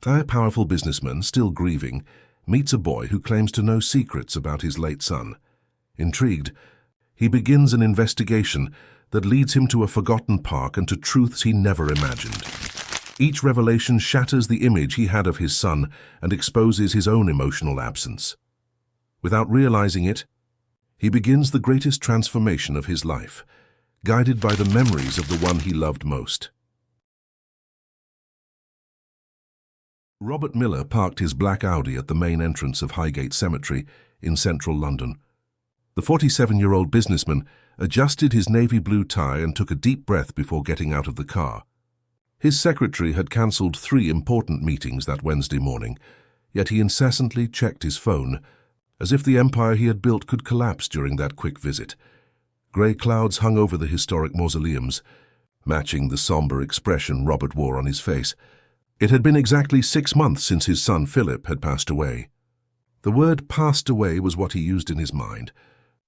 A powerful businessman, still grieving, meets a boy who claims to know secrets about his late son. Intrigued, he begins an investigation that leads him to a forgotten park and to truths he never imagined. Each revelation shatters the image he had of his son and exposes his own emotional absence. Without realizing it, he begins the greatest transformation of his life, guided by the memories of the one he loved most. Robert Miller parked his black Audi at the main entrance of Highgate Cemetery in central London. The 47-year-old businessman adjusted his navy blue tie and took a deep breath before getting out of the car. His secretary had cancelled 3 important meetings that Wednesday morning, yet he incessantly checked his phone, as if the empire he had built could collapse during that quick visit. Grey clouds hung over the historic mausoleums, matching the somber expression Robert wore on his face. It had been exactly 6 months since his son Philip had passed away. The word "passed away" was what he used in his mind.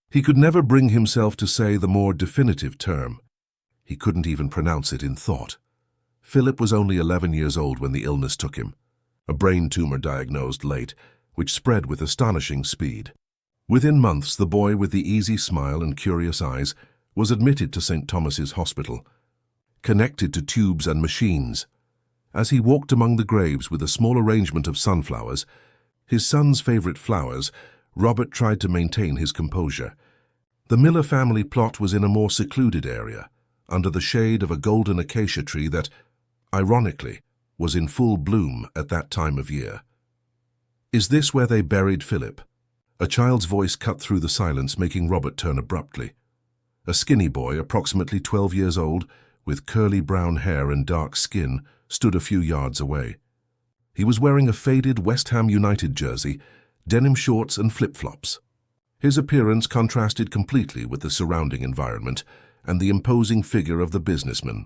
He could never bring himself to say the more definitive term. He couldn't even pronounce it in thought. Philip was only 11 years old when the illness took him, a brain tumor diagnosed late, which spread with astonishing speed. Within months, the boy with the easy smile and curious eyes was admitted to St. Thomas's Hospital, connected to tubes and machines. As he walked among the graves with a small arrangement of sunflowers, his son's favorite flowers, Robert tried to maintain his composure. The Miller family plot was in a more secluded area, under the shade of a golden acacia tree that, ironically, was in full bloom at that time of year. "Is this where they buried Philip?" A child's voice cut through the silence, making Robert turn abruptly. A skinny boy, approximately 12 years old, with curly brown hair and dark skin, stood a few yards away. He was wearing a faded West Ham United jersey, denim shorts and flip-flops. His appearance contrasted completely with the surrounding environment and the imposing figure of the businessman.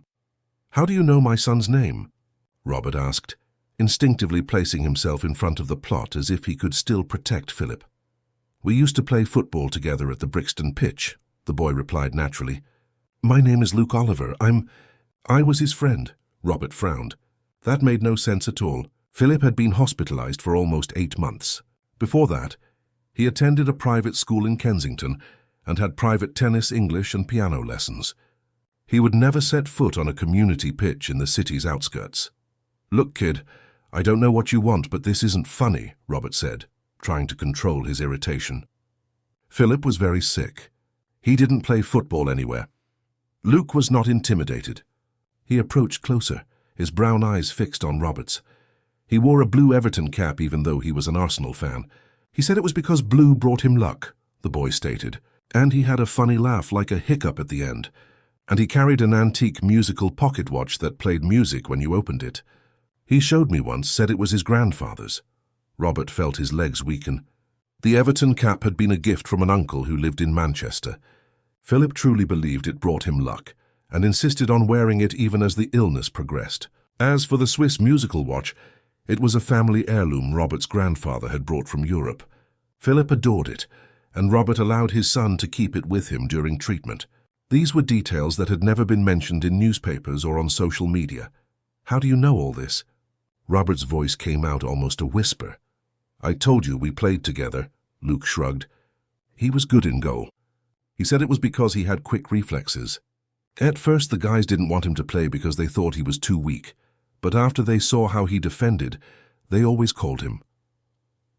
"How do you know my son's name?" Robert asked, instinctively placing himself in front of the plot as if he could still protect Philip. "We used to play football together at the Brixton pitch," the boy replied naturally. "My name is Luke Oliver. I was his friend." Robert frowned. That made no sense at all. Philip had been hospitalized for almost 8 months. Before that, he attended a private school in Kensington and had private tennis, English, and piano lessons. He would never set foot on a community pitch in the city's outskirts. "Look, kid, I don't know what you want, but this isn't funny," Robert said, trying to control his irritation. Philip was very sick. He didn't play football anywhere. Luke was not intimidated. He approached closer, his brown eyes fixed on Robert's. He wore a blue Everton cap even though he was an Arsenal fan. "He said it was because blue brought him luck," the boy stated, "and he had a funny laugh like a hiccup at the end. And he carried an antique musical pocket watch that played music when you opened it. He showed me once, said it was his grandfather's." Robert felt his legs weaken. The Everton cap had been a gift from an uncle who lived in Manchester. Philip truly believed it brought him luck, and insisted on wearing it even as the illness progressed. As for the Swiss musical watch, it was a family heirloom Robert's grandfather had brought from Europe. Philip adored it, and Robert allowed his son to keep it with him during treatment. These were details that had never been mentioned in newspapers or on social media. "How do you know all this?" Robert's voice came out almost a whisper. "I told you we played together," Luke shrugged. "He was good in goal. He said it was because he had quick reflexes. At first the guys didn't want him to play because they thought he was too weak, but after they saw how he defended, they always called him."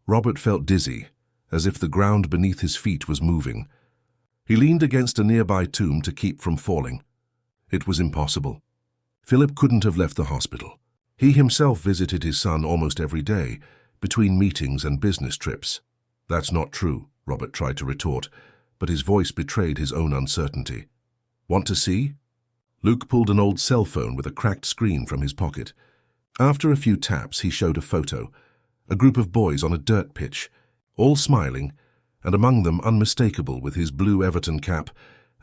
Robert felt dizzy, as if the ground beneath his feet was moving. He leaned against a nearby tomb to keep from falling. It was impossible. Philip couldn't have left the hospital. He himself visited his son almost every day, between meetings and business trips. "That's not true," Robert tried to retort, but his voice betrayed his own uncertainty. "Want to see?" Luke pulled an old cell phone with a cracked screen from his pocket. After a few taps, he showed a photo. A group of boys on a dirt pitch, all smiling, and among them unmistakable with his blue Everton cap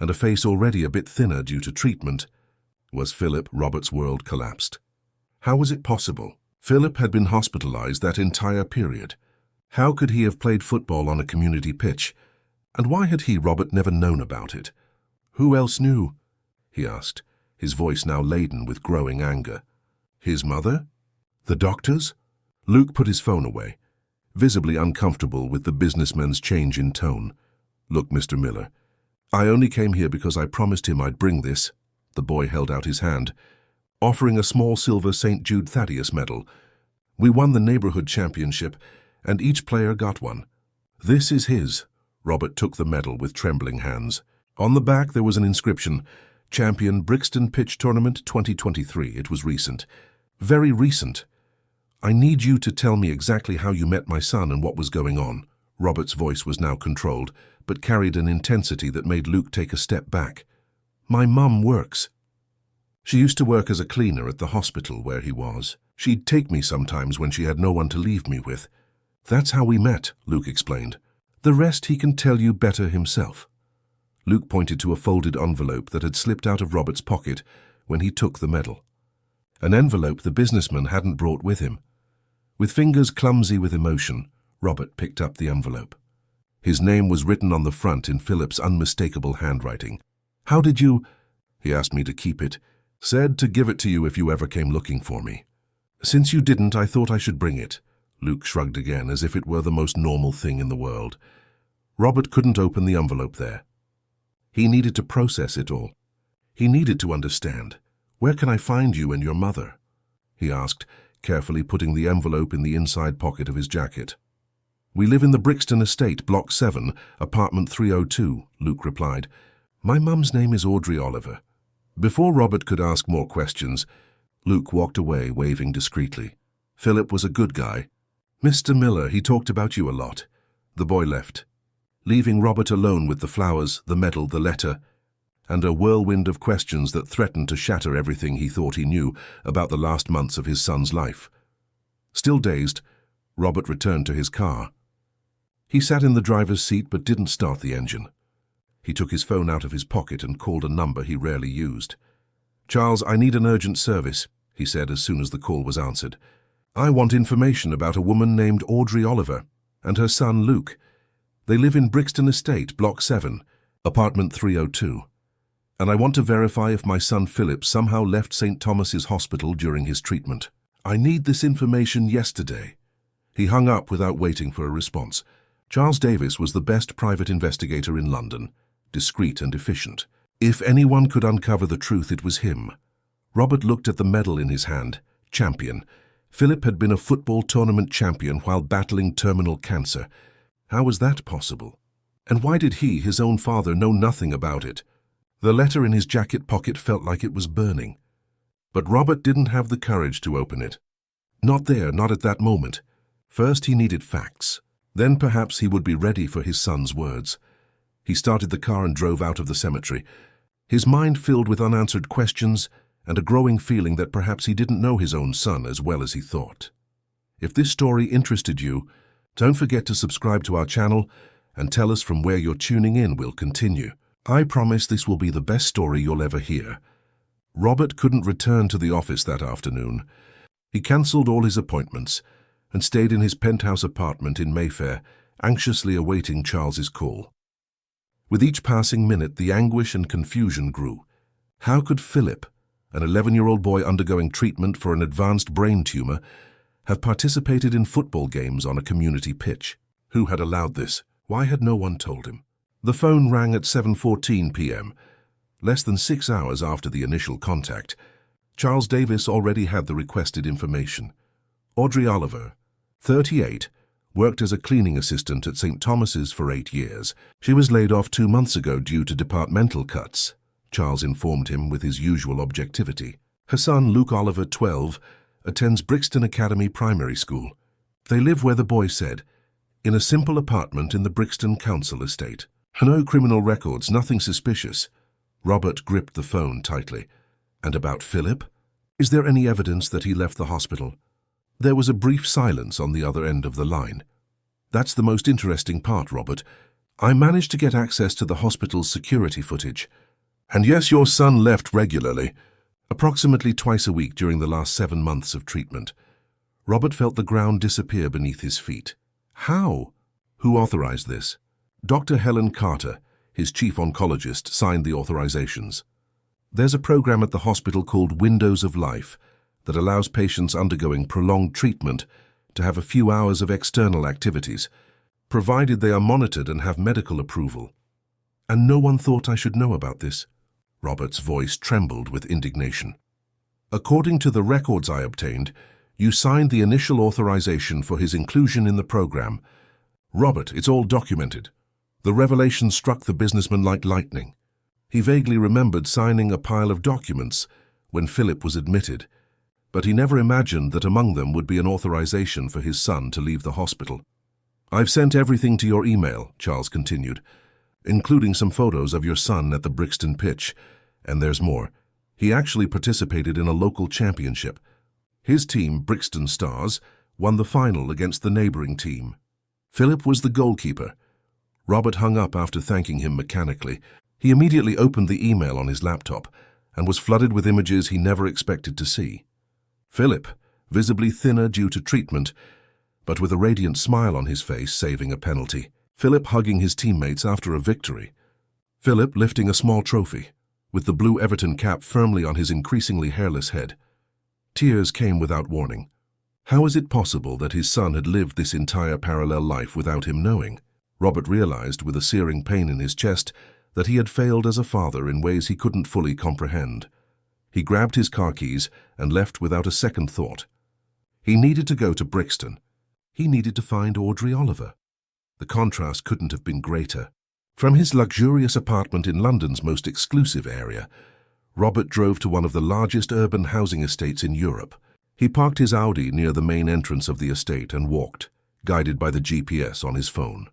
and a face already a bit thinner due to treatment. Was Philip? Robert's world collapsed. How was it possible? Philip had been hospitalized that entire period. How could he have played football on a community pitch? And why had he, Robert, never known about it? "Who else knew?" he asked, his voice now laden with growing anger. "His mother? The doctors?" Luke put his phone away, visibly uncomfortable with the businessman's change in tone. "Look, Mr. Miller, I only came here because I promised him I'd bring this." The boy held out his hand, offering a small silver St. Jude Thaddeus medal. "We won the neighborhood championship, and each player got one. This is his." Robert took the medal with trembling hands. On the back there was an inscription, "Champion Brixton Pitch Tournament 2023. It was recent. Very recent. I need you to tell me exactly how you met my son and what was going on." Robert's voice was now controlled, but carried an intensity that made Luke take a step back. "My mum works. She used to work as a cleaner at the hospital where he was. She'd take me sometimes when she had no one to leave me with. That's how we met," Luke explained. "The rest he can tell you better himself." Luke pointed to a folded envelope that had slipped out of Robert's pocket when he took the medal. An envelope the businessman hadn't brought with him. With fingers clumsy with emotion, Robert picked up the envelope. His name was written on the front in Philip's unmistakable handwriting. "How did you—" "He asked me to keep it. Said to give it to you if you ever came looking for me. Since you didn't, I thought I should bring it." Luke shrugged again, as if it were the most normal thing in the world. Robert couldn't open the envelope there. He needed to process it all. He needed to understand. "Where can I find you and your mother?" he asked, carefully putting the envelope in the inside pocket of his jacket. "We live in the Brixton Estate, Block 7, Apartment 302, Luke replied. "My mum's name is Audrey Oliver." Before Robert could ask more questions, Luke walked away, waving discreetly. "Philip was a good guy. Mr. Miller, he talked about you a lot." The boy left, leaving Robert alone with the flowers, the medal, the letter, and a whirlwind of questions that threatened to shatter everything he thought he knew about the last months of his son's life. Still dazed, Robert returned to his car. He sat in the driver's seat but didn't start the engine. He took his phone out of his pocket and called a number he rarely used. "Charles, I need an urgent service," he said as soon as the call was answered. "I want information about a woman named Audrey Oliver and her son Luke. They live in Brixton Estate, Block 7, Apartment 302. And I want to verify if my son Philip somehow left St. Thomas's Hospital during his treatment. I need this information yesterday." He hung up without waiting for a response. Charles Davis was the best private investigator in London, discreet and efficient. If anyone could uncover the truth, it was him. Robert looked at the medal in his hand. Champion. Philip had been a football tournament champion while battling terminal cancer. How was that possible? And why did he, his own father, know nothing about it? The letter in his jacket pocket felt like it was burning. But Robert didn't have the courage to open it. Not there, not at that moment. First he needed facts. Then perhaps he would be ready for his son's words. He started the car and drove out of the cemetery, his mind filled with unanswered questions and a growing feeling that perhaps he didn't know his own son as well as he thought. If this story interested you, don't forget to subscribe to our channel and tell us from where you're tuning in. We'll continue. I promise this will be the best story you'll ever hear. Robert couldn't return to the office that afternoon. He cancelled all his appointments and stayed in his penthouse apartment in Mayfair, anxiously awaiting Charles's call. With each passing minute, the anguish and confusion grew. How could Philip, an 11-year-old boy undergoing treatment for an advanced brain tumor, have participated in football games on a community pitch? Who had allowed this? Why had no one told him? The phone rang at 7:14 p.m., less than 6 hours after the initial contact. Charles Davis already had the requested information. Audrey Oliver, 38, worked as a cleaning assistant at St. Thomas's for 8 years. She was laid off 2 months ago due to departmental cuts, Charles informed him with his usual objectivity. Her son, Luke Oliver, 12, attends Brixton Academy Primary School. They live where the boy said, in a simple apartment in the Brixton Council estate. No criminal records, nothing suspicious. Robert gripped the phone tightly. And about Philip? Is there any evidence that he left the hospital? There was a brief silence on the other end of the line. That's the most interesting part, Robert. I managed to get access to the hospital's security footage. And yes, your son left regularly, approximately twice a week during the last 7 months of treatment. Robert felt the ground disappear beneath his feet. How? Who authorized this? Dr. Helen Carter, his chief oncologist, signed the authorizations. There's a program at the hospital called Windows of Life that allows patients undergoing prolonged treatment to have a few hours of external activities, provided they are monitored and have medical approval. And no one thought I should know about this. Robert's voice trembled with indignation. According to the records I obtained, you signed the initial authorization for his inclusion in the program. Robert, it's all documented. The revelation struck the businessman like lightning. He vaguely remembered signing a pile of documents when Philip was admitted, but he never imagined that among them would be an authorization for his son to leave the hospital. I've sent everything to your email, Charles continued, including some photos of your son at the Brixton pitch, and there's more. He actually participated in a local championship. His team, Brixton Stars, won the final against the neighboring team. Philip was the goalkeeper. Robert hung up after thanking him mechanically. He immediately opened the email on his laptop and was flooded with images he never expected to see. Philip, visibly thinner due to treatment, but with a radiant smile on his face, saving a penalty. Philip hugging his teammates after a victory. Philip lifting a small trophy, with the blue Everton cap firmly on his increasingly hairless head. Tears came without warning. How is it possible that his son had lived this entire parallel life without him knowing? Robert realized, with a searing pain in his chest, that he had failed as a father in ways he couldn't fully comprehend. He grabbed his car keys and left without a second thought. He needed to go to Brixton. He needed to find Audrey Oliver. The contrast couldn't have been greater. From his luxurious apartment in London's most exclusive area, Robert drove to one of the largest urban housing estates in Europe. He parked his Audi near the main entrance of the estate and walked, guided by the GPS on his phone.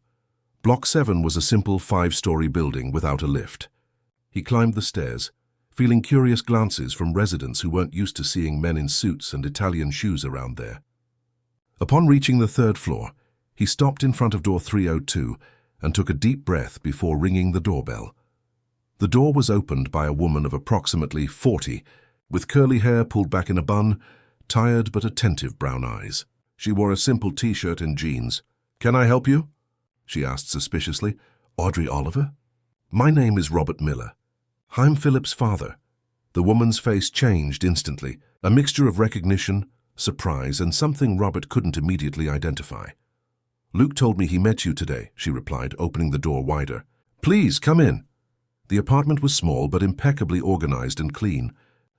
Block 7 was a simple 5-story building without a lift. He climbed the stairs, feeling curious glances from residents who weren't used to seeing men in suits and Italian shoes around there. Upon reaching the 3rd floor, he stopped in front of door 302 and took a deep breath before ringing the doorbell. The door was opened by a woman of approximately 40, with curly hair pulled back in a bun, tired but attentive brown eyes. She wore a simple t-shirt and jeans. "Can I help you?" she asked suspiciously. "Audrey Oliver?" "My name is Robert Miller. I'm Philip's father." The woman's face changed instantly, a mixture of recognition, surprise, and something Robert couldn't immediately identify. "Luke told me he met you today," she replied, opening the door wider. "Please, come in." The apartment was small but impeccably organized and clean,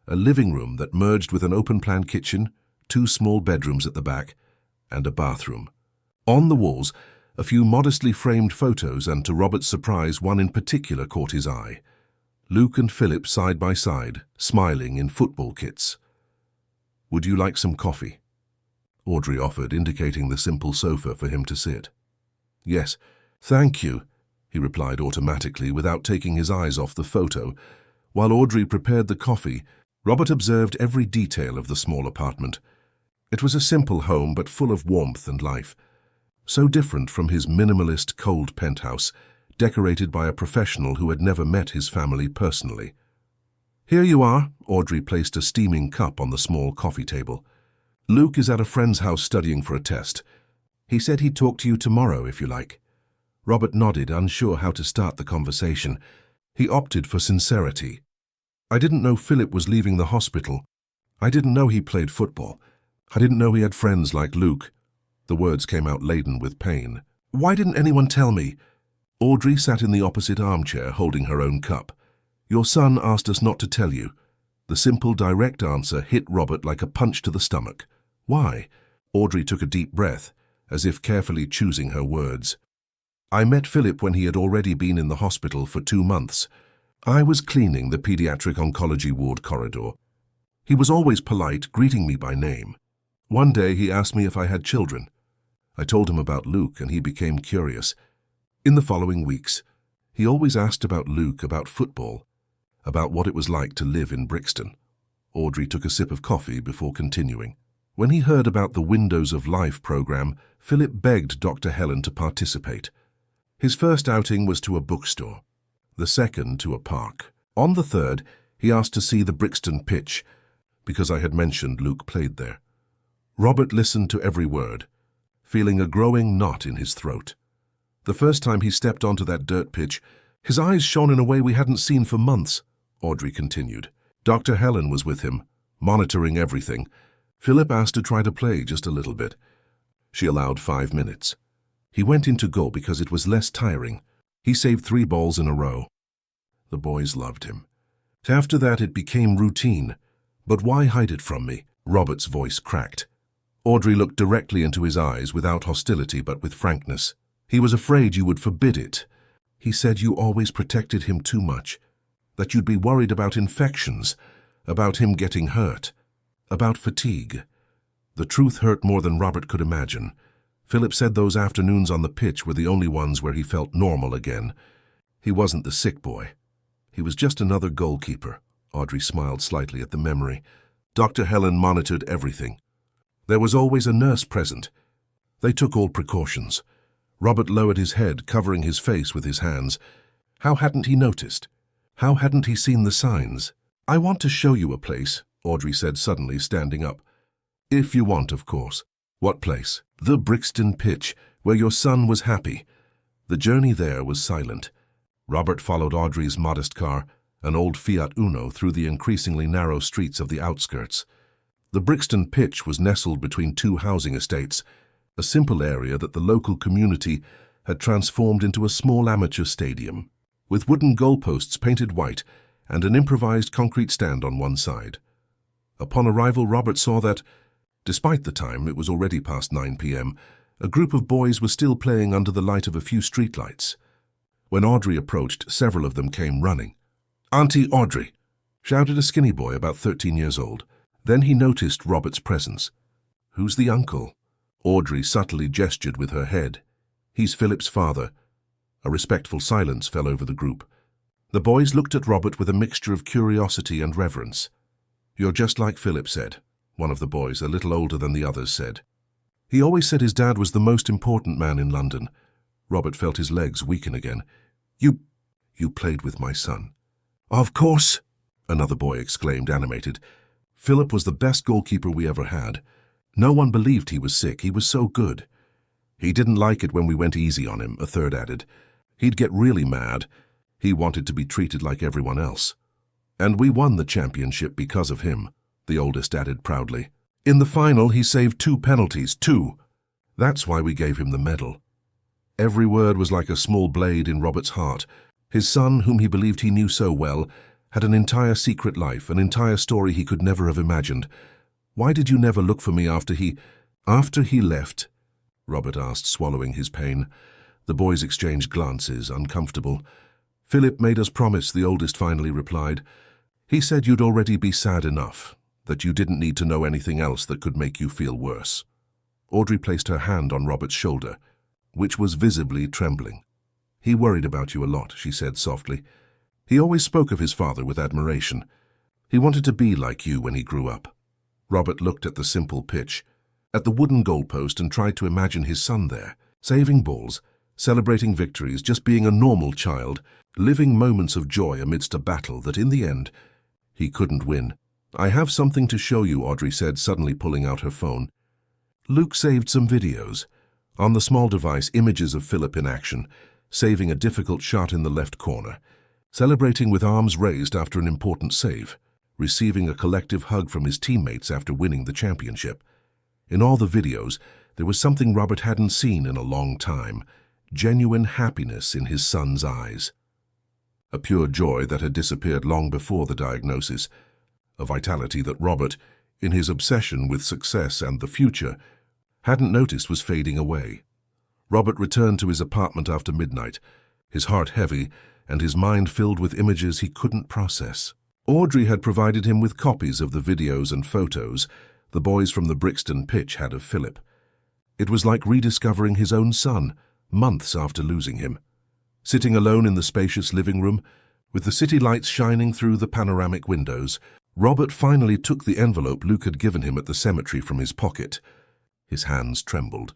a living room that merged with an open-plan kitchen, 2 small bedrooms at the back, and a bathroom. On the walls, a few modestly framed photos, and to Robert's surprise, one in particular caught his eye. Luke and Philip side by side, smiling in football kits. "Would you like some coffee?" Audrey offered, indicating the simple sofa for him to sit. "Yes, thank you," he replied automatically without taking his eyes off the photo. While Audrey prepared the coffee, Robert observed every detail of the small apartment. It was a simple home but full of warmth and life. So different from his minimalist, cold penthouse, decorated by a professional who had never met his family personally. "Here you are." Audrey placed a steaming cup on the small coffee table. "Luke is at a friend's house studying for a test. He said he'd talk to you tomorrow if you like." Robert nodded, unsure how to start the conversation. He opted for sincerity. "I didn't know Philip was leaving the hospital. I didn't know he played football. I didn't know he had friends like Luke." The words came out laden with pain. "Why didn't anyone tell me?" Audrey sat in the opposite armchair, holding her own cup. "Your son asked us not to tell you." The simple, direct answer hit Robert like a punch to the stomach. "Why?" Audrey took a deep breath, as if carefully choosing her words. "I met Philip when he had already been in the hospital for 2 months. I was cleaning the pediatric oncology ward corridor. He was always polite, greeting me by name. One day he asked me if I had children. I told him about Luke, and he became curious. In the following weeks, he always asked about Luke, about football, about what it was like to live in Brixton." Audrey took a sip of coffee before continuing. When he heard about the Windows of Life program, Philip begged Dr. Helen to participate. His first outing was to a bookstore, the second to a park. On the third, he asked to see the Brixton pitch, because I had mentioned Luke played there. Robert listened to every word, feeling a growing knot in his throat. The first time he stepped onto that dirt pitch, his eyes shone in a way we hadn't seen for months, Audrey continued. Dr. Helen was with him, monitoring everything. Philip asked to try to play just a little bit. She allowed 5 minutes. He went into goal because it was less tiring. He saved 3 balls in a row. The boys loved him. After that, it became routine. But why hide it from me? Robert's voice cracked. Audrey looked directly into his eyes without hostility but with frankness. He was afraid you would forbid it. He said you always protected him too much, that you'd be worried about infections, about him getting hurt, about fatigue. The truth hurt more than Robert could imagine. Philip said those afternoons on the pitch were the only ones where he felt normal again. He wasn't the sick boy. He was just another goalkeeper. Audrey smiled slightly at the memory. Dr. Helen monitored everything. There was always a nurse present. They took all precautions. Robert lowered his head, covering his face with his hands. How hadn't he noticed? How hadn't he seen the signs? I want to show you a place, Audrey said suddenly, standing up. If you want, of course. What place? The Brixton pitch, where your son was happy. The journey there was silent. Robert followed Audrey's modest car, an old Fiat Uno, through the increasingly narrow streets of the outskirts. The Brixton pitch was nestled between 2 housing estates, a simple area that the local community had transformed into a small amateur stadium, with wooden goalposts painted white and an improvised concrete stand on one side. Upon arrival, Robert saw that, despite the time, it was already past 9 p.m., a group of boys were still playing under the light of a few streetlights. When Audrey approached, several of them came running. "Auntie Audrey!" shouted a skinny boy about 13 years old. Then he noticed Robert's presence. "Who's the uncle?" Audrey subtly gestured with her head. "He's Philip's father." A respectful silence fell over the group. The boys looked at Robert with a mixture of curiosity and reverence. "You're just like Philip said," one of the boys, a little older than the others, said. "He always said his dad was the most important man in London." Robert felt his legs weaken again. You played with my son." "Of course," another boy exclaimed, animated. "Philip was the best goalkeeper we ever had. No one believed he was sick. He was so good." "He didn't like it when we went easy on him," a third added. "He'd get really mad. He wanted to be treated like everyone else." "And we won the championship because of him," the oldest added proudly. "In the final, he saved 2 penalties, 2. That's why we gave him the medal." Every word was like a small blade in Robert's heart. His son, whom he believed he knew so well, had an entire secret life, an entire story he could never have imagined. "Why did you never look for me after he left?" Robert asked, swallowing his pain. The boys exchanged glances, uncomfortable. "Philip made us promise," the oldest finally replied. "He said you'd already be sad enough, that you didn't need to know anything else that could make you feel worse." Audrey placed her hand on Robert's shoulder, which was visibly trembling. "He worried about you a lot," she said softly. "He always spoke of his father with admiration. He wanted to be like you when he grew up." Robert looked at the simple pitch, at the wooden goalpost, and tried to imagine his son there, saving balls, celebrating victories, just being a normal child, living moments of joy amidst a battle that, in the end, he couldn't win. "I have something to show you," Audrey said, suddenly pulling out her phone. Luke saved some videos. On the small device, images of Philip in action, saving a difficult shot in the left corner, celebrating with arms raised after an important save, receiving a collective hug from his teammates after winning the championship. In all the videos, there was something Robert hadn't seen in a long time, genuine happiness in his son's eyes. A pure joy that had disappeared long before the diagnosis, a vitality that Robert, in his obsession with success and the future, hadn't noticed was fading away. Robert returned to his apartment after midnight, his heart heavy and his mind filled with images he couldn't process. Audrey had provided him with copies of the videos and photos the boys from the Brixton pitch had of Philip. It was like rediscovering his own son, months after losing him. Sitting alone in the spacious living room, with the city lights shining through the panoramic windows, Robert finally took the envelope Luke had given him at the cemetery from his pocket. His hands trembled.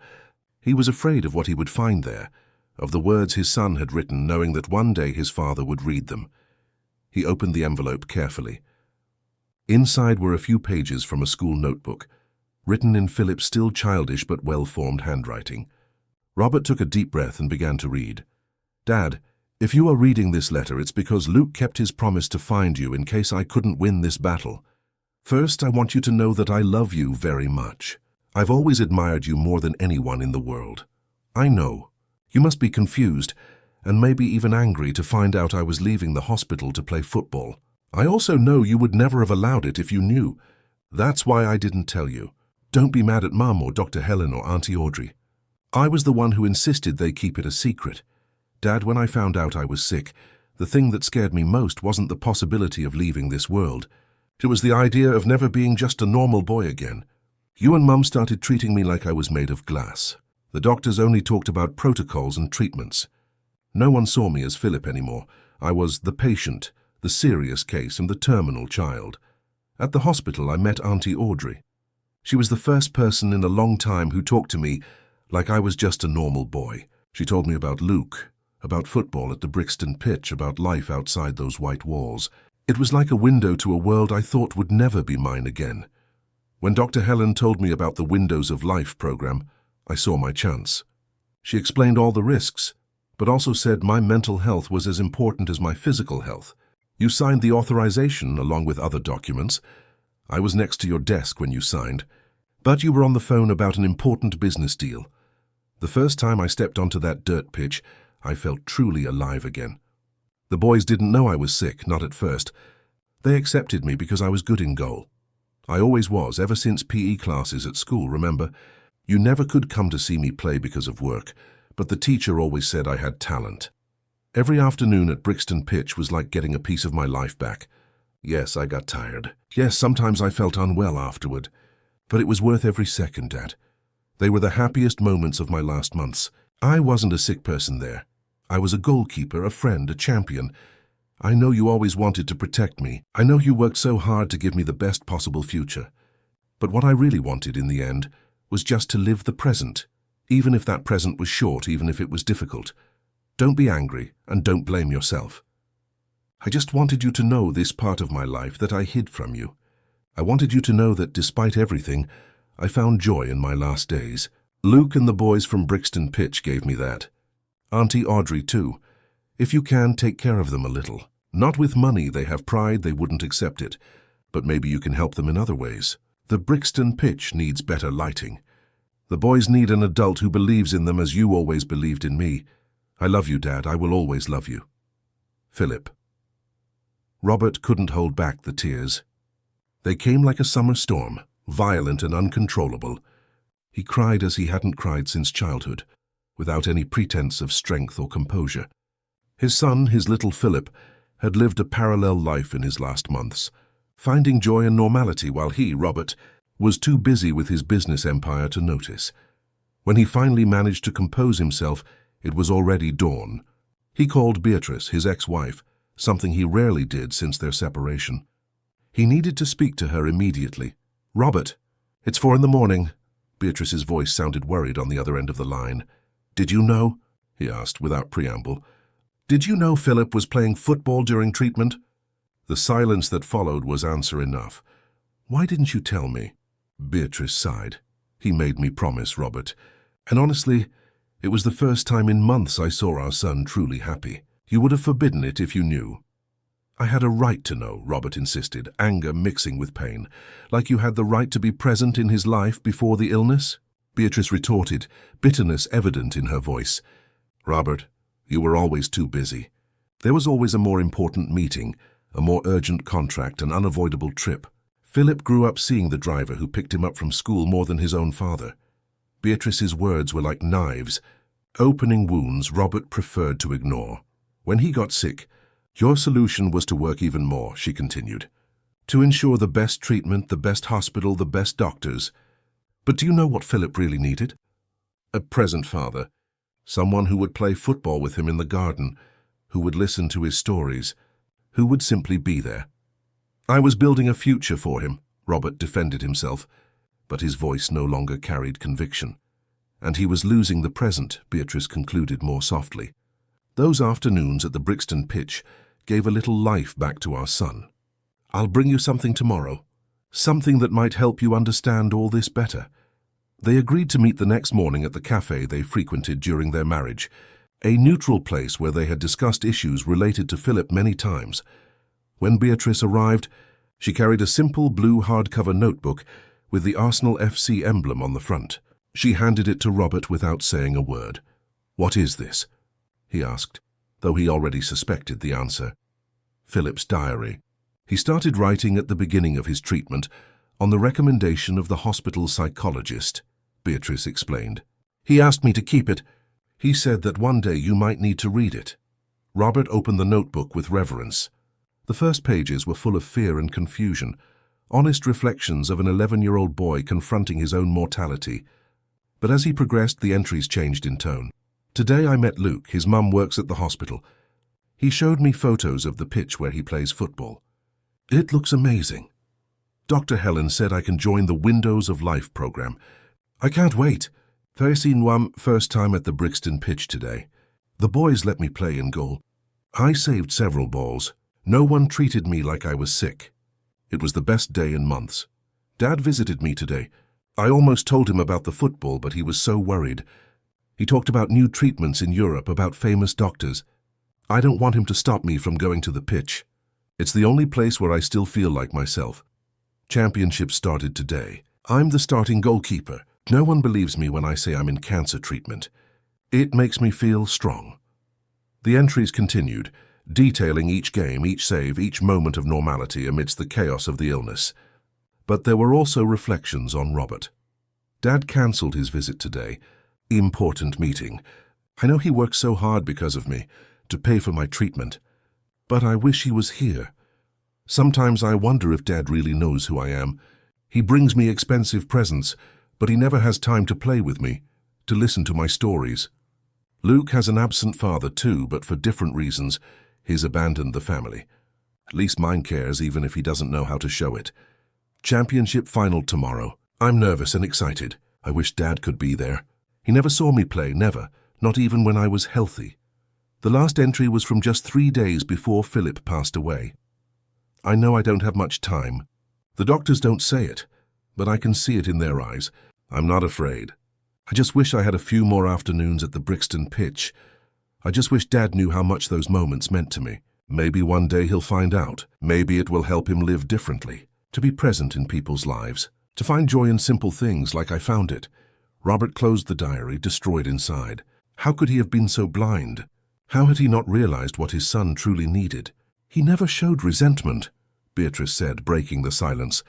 He was afraid of what he would find there, of the words his son had written, knowing that one day his father would read them. He opened the envelope carefully. Inside were a few pages from a school notebook, written in Philip's still childish but well-formed handwriting. Robert took a deep breath and began to read. "Dad, if you are reading this letter, it's because Luke kept his promise to find you in case I couldn't win this battle. First, I want you to know that I love you very much. I've always admired you more than anyone in the world. I know. You must be confused, and maybe even angry to find out I was leaving the hospital to play football. I also know you would never have allowed it if you knew. That's why I didn't tell you. Don't be mad at Mum or Dr. Helen or Auntie Audrey. I was the one who insisted they keep it a secret. Dad, when I found out I was sick, the thing that scared me most wasn't the possibility of leaving this world. It was the idea of never being just a normal boy again. You and Mum started treating me like I was made of glass. The doctors only talked about protocols and treatments. No one saw me as Philip anymore. I was the patient, the serious case, and the terminal child. At the hospital, I met Auntie Audrey. She was the first person in a long time who talked to me like I was just a normal boy. She told me about Luke, about football at the Brixton pitch, about life outside those white walls. It was like a window to a world I thought would never be mine again. When Dr. Helen told me about the Windows of Life program, I saw my chance. She explained all the risks, but also said my mental health was as important as my physical health. You signed the authorization along with other documents. I was next to your desk when you signed, but you were on the phone about an important business deal. The first time I stepped onto that dirt pitch, I felt truly alive again. The boys didn't know I was sick, not at first. They accepted me because I was good in goal. I always was, ever since PE classes at school, remember? You never could come to see me play because of work, but the teacher always said I had talent. Every afternoon at Brixton pitch was like getting a piece of my life back. Yes, I got tired. Yes, sometimes I felt unwell afterward. But it was worth every second, Dad. They were the happiest moments of my last months. I wasn't a sick person there. I was a goalkeeper, a friend, a champion. I know you always wanted to protect me. I know you worked so hard to give me the best possible future. But what I really wanted in the end was just to live the present, even if that present was short, even if it was difficult. Don't be angry and don't blame yourself. I just wanted you to know this part of my life that I hid from you. I wanted you to know that despite everything, I found joy in my last days. Luke and the boys from Brixton pitch gave me that. Auntie Audrey too. If you can, take care of them a little. Not with money, they have pride, they wouldn't accept it. But maybe you can help them in other ways. The Brixton pitch needs better lighting. The boys need an adult who believes in them as you always believed in me. I love you, Dad. I will always love you. Philip. Robert couldn't hold back the tears. They came like a summer storm, violent and uncontrollable. He cried as he hadn't cried since childhood, without any pretense of strength or composure. His son, his little Philip, had lived a parallel life in his last months, finding joy and normality while he, Robert, was too busy with his business empire to notice. When he finally managed to compose himself, it was already dawn. He called Beatrice, his ex-wife, something he rarely did since their separation. He needed to speak to her immediately. "Robert, it's 4 a.m. Beatrice's voice sounded worried on the other end of the line. "Did you know?" he asked without preamble. "Did you know Philip was playing football during treatment?" The silence that followed was answer enough. "Why didn't you tell me?" Beatrice sighed. "He made me promise, Robert. And honestly, it was the first time in months I saw our son truly happy. You would have forbidden it if you knew." "I had a right to know," Robert insisted, anger mixing with pain. "Like you had the right to be present in his life before the illness?" Beatrice retorted, bitterness evident in her voice. "Robert, you were always too busy. There was always a more important meeting, a more urgent contract, an unavoidable trip. Philip grew up seeing the driver who picked him up from school more than his own father." Beatrice's words were like knives, opening wounds Robert preferred to ignore. "When he got sick, your solution was to work even more," she continued, "to ensure the best treatment, the best hospital, the best doctors. But do you know what Philip really needed? A present father, someone who would play football with him in the garden, who would listen to his stories, who would simply be there. I was building a future for him," Robert defended himself, but his voice no longer carried conviction. "And he was losing the present," Beatrice concluded more softly. "Those afternoons at the Brixton pitch gave a little life back to our son. I'll bring you something tomorrow, something that might help you understand all this better." They agreed to meet the next morning at the cafe they frequented during their marriage, a neutral place where they had discussed issues related to Philip many times. When Beatrice arrived, she carried a simple blue hardcover notebook with the Arsenal FC emblem on the front. She handed it to Robert without saying a word. "What is this?" he asked, though he already suspected the answer. Philip's diary. He started writing at the beginning of his treatment on the recommendation of the hospital psychologist, Beatrice explained. "He asked me to keep it. He said that one day you might need to read it." Robert opened the notebook with reverence. The first pages were full of fear and confusion, honest reflections of an 11-year-old boy confronting his own mortality. But as he progressed, the entries changed in tone. "Today I met Luke. His mum works at the hospital. He showed me photos of the pitch where he plays football. It looks amazing. Dr. Helen said I can join the Windows of Life program. I can't wait. I seen one first time at the Brixton pitch today. The boys let me play in goal. I saved several balls. No one treated me like I was sick. It was the best day in months. Dad visited me today. I almost told him about the football, but he was so worried. He talked about new treatments in Europe, about famous doctors. I don't want him to stop me from going to the pitch. It's the only place where I still feel like myself. Championship started today. I'm the starting goalkeeper. No one believes me when I say I'm in cancer treatment. It makes me feel strong." The entries continued, detailing each game, each save, each moment of normality amidst the chaos of the illness. But there were also reflections on Robert. "Dad cancelled his visit today. Important meeting. I know he works so hard because of me, to pay for my treatment. But I wish he was here. Sometimes I wonder if Dad really knows who I am. He brings me expensive presents, but he never has time to play with me, to listen to my stories. Luke has an absent father too, but for different reasons, he's abandoned the family. At least mine cares, even if he doesn't know how to show it. Championship final tomorrow. I'm nervous and excited. I wish Dad could be there. He never saw me play, never, not even when I was healthy." The last entry was from just 3 days before Philip passed away. "I know I don't have much time. The doctors don't say it, but I can see it in their eyes. I'm not afraid. I just wish I had a few more afternoons at the Brixton pitch. I just wish Dad knew how much those moments meant to me. Maybe one day he'll find out. Maybe it will help him live differently, to be present in people's lives, to find joy in simple things like I found it." Robert closed the diary, destroyed inside. How could he have been so blind? How had he not realized what his son truly needed? "He never showed resentment," Beatrice said, breaking the silence.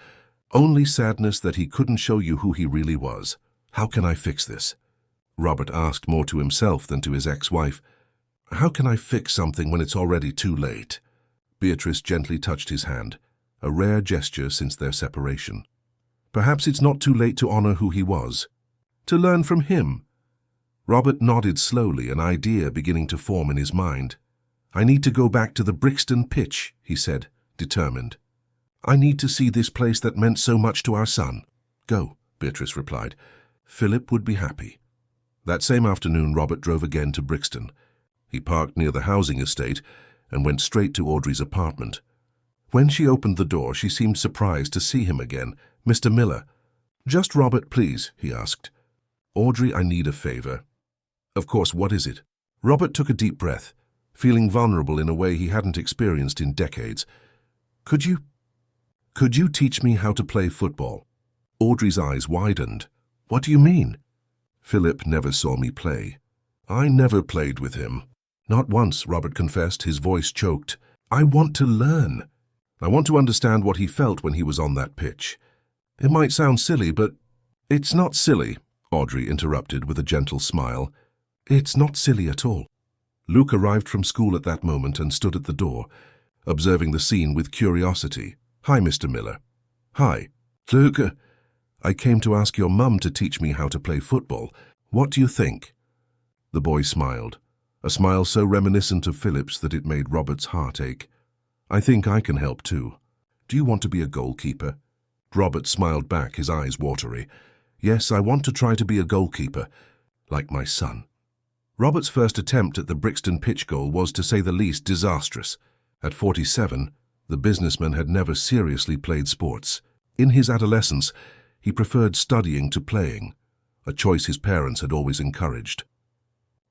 "Only sadness that he couldn't show you who he really was. How can I fix this?" Robert asked more to himself than to his ex-wife. "How can I fix something when it's already too late?" Beatrice gently touched his hand, a rare gesture since their separation. "Perhaps it's not too late to honor who he was, to learn from him." Robert nodded slowly, an idea beginning to form in his mind. "I need to go back to the Brixton pitch," he said, determined. "I need to see this place that meant so much to our son." "Go," Beatrice replied. "Philip would be happy." That same afternoon, Robert drove again to Brixton. He parked near the housing estate and went straight to Audrey's apartment. When she opened the door, she seemed surprised to see him again. "Mr. Miller." "Just Robert, please," he asked. "Audrey, I need a favor." "Of course, what is it?" Robert took a deep breath, feeling vulnerable in a way he hadn't experienced in decades. Could you teach me how to play football?" Audrey's eyes widened. "What do you mean?" "Philip never saw me play. I never played with him." "Not once," Robert confessed, his voice choked. "I want to learn. I want to understand what he felt when he was on that pitch. It might sound silly, but—" "It's not silly," Audrey interrupted with a gentle smile. "It's not silly at all." Luke arrived from school at that moment and stood at the door, observing the scene with curiosity. "Hi, Mr. Miller." "Hi." "Luke, I came to ask your mum to teach me how to play football. What do you think?" The boy smiled, a smile so reminiscent of Philip's that it made Robert's heart ache. "I think I can help too. Do you want to be a goalkeeper?" Robert smiled back, his eyes watery. "Yes, I want to try to be a goalkeeper, like my son." Robert's first attempt at the Brixton pitch goal was, to say the least, disastrous. At 47, the businessman had never seriously played sports. In his adolescence, he preferred studying to playing, a choice his parents had always encouraged.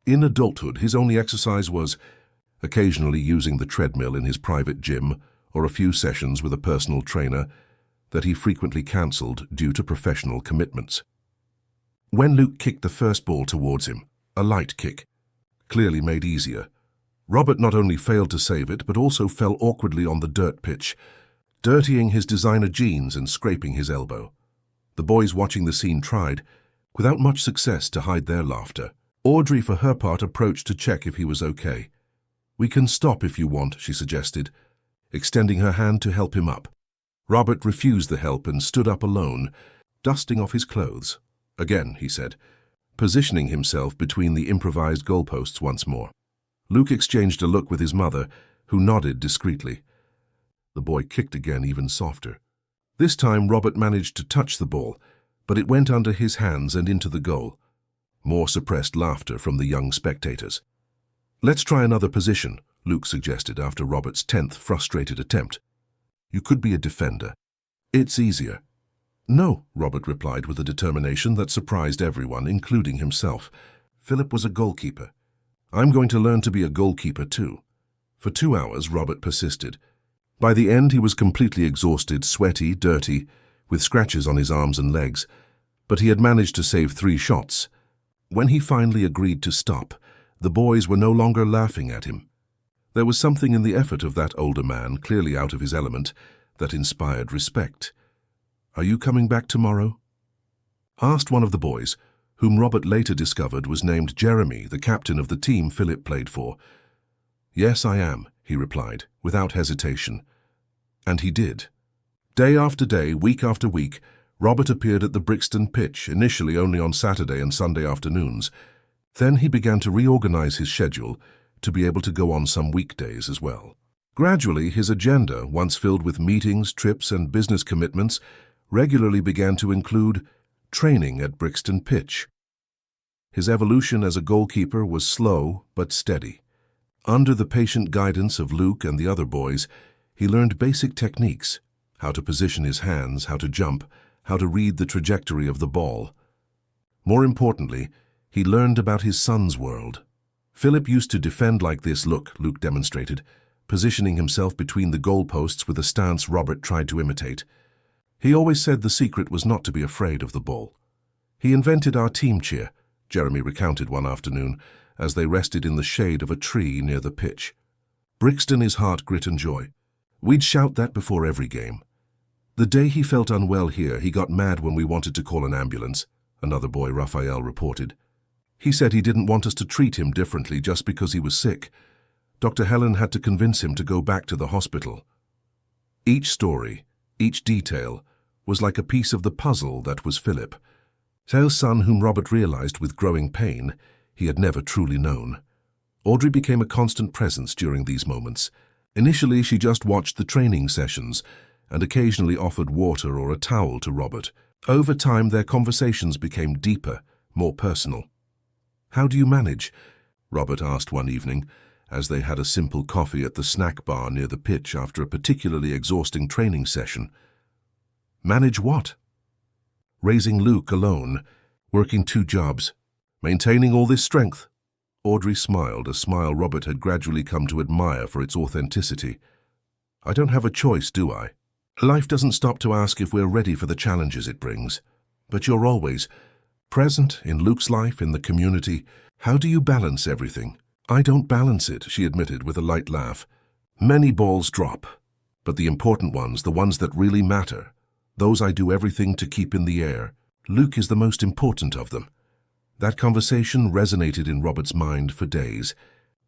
In adulthood, his only exercise was occasionally using the treadmill in his private gym or a few sessions with a personal trainer, that he frequently cancelled due to professional commitments. When Luke kicked the first ball towards him, a light kick, clearly made easier, Robert not only failed to save it but also fell awkwardly on the dirt pitch, dirtying his designer jeans and scraping his elbow. The boys watching the scene tried, without much success, to hide their laughter. Audrey, for her part, approached to check if he was okay. "We can stop if you want," she suggested, extending her hand to help him up. Robert refused the help and stood up alone, dusting off his clothes. "Again," he said, positioning himself between the improvised goalposts once more. Luke exchanged a look with his mother, who nodded discreetly. The boy kicked again, even softer. This time Robert managed to touch the ball, but it went under his hands and into the goal. More suppressed laughter from the young spectators. "Let's try another position," Luke suggested after Robert's 10th frustrated attempt. "You could be a defender. It's easier." "No," Robert replied with a determination that surprised everyone, including himself. "Philip was a goalkeeper. I'm going to learn to be a goalkeeper too." For 2 hours, Robert persisted. By the end, he was completely exhausted, sweaty, dirty, with scratches on his arms and legs, but he had managed to save 3 shots. When he finally agreed to stop, the boys were no longer laughing at him. There was something in the effort of that older man, clearly out of his element, that inspired respect. "Are you coming back tomorrow?" asked one of the boys, whom Robert later discovered was named Jeremy, the captain of the team Philip played for. "Yes, I am," he replied, without hesitation. And he did. Day after day, week after week, Robert appeared at the Brixton pitch, initially only on Saturday and Sunday afternoons. Then he began to reorganize his schedule to be able to go on some weekdays as well. Gradually, his agenda, once filled with meetings, trips, and business commitments, regularly began to include training at Brixton pitch. His evolution as a goalkeeper was slow but steady. Under the patient guidance of Luke and the other boys, he learned basic techniques: how to position his hands, how to jump, how to read the trajectory of the ball. More importantly, he learned about his son's world. Philip used to defend like this. Look, Luke demonstrated, positioning himself between the goalposts with a stance Robert tried to imitate. He always said the secret was not to be afraid of the ball. "He invented our team cheer," Jeremy recounted one afternoon, as they rested in the shade of a tree near the pitch. "Brixton is heart, grit and joy. We'd shout that before every game. The day he felt unwell here, he got mad when we wanted to call an ambulance," another boy, Raphael, reported. "He said he didn't want us to treat him differently just because he was sick. Dr. Helen had to convince him to go back to the hospital." Each story, each detail, was like a piece of the puzzle that was Philip, Taylor's son, whom Robert realized with growing pain he had never truly known. Audrey became a constant presence during these moments. Initially, she just watched the training sessions and occasionally offered water or a towel to Robert. Over time, their conversations became deeper, more personal. "How do you manage?" Robert asked one evening, as they had a simple coffee at the snack bar near the pitch after a particularly exhausting training session. "Manage what?" "Raising Luke alone, working 2 jobs, maintaining all this strength." Audrey smiled, a smile Robert had gradually come to admire for its authenticity. "I don't have a choice, do I? Life doesn't stop to ask if we're ready for the challenges it brings. But you're always present in Luke's life, in the community. How do you balance everything?" "I don't balance it," she admitted with a light laugh. "Many balls drop, but the important ones, the ones that really matter, those I do everything to keep in the air. Luke is the most important of them." That conversation resonated in Robert's mind for days.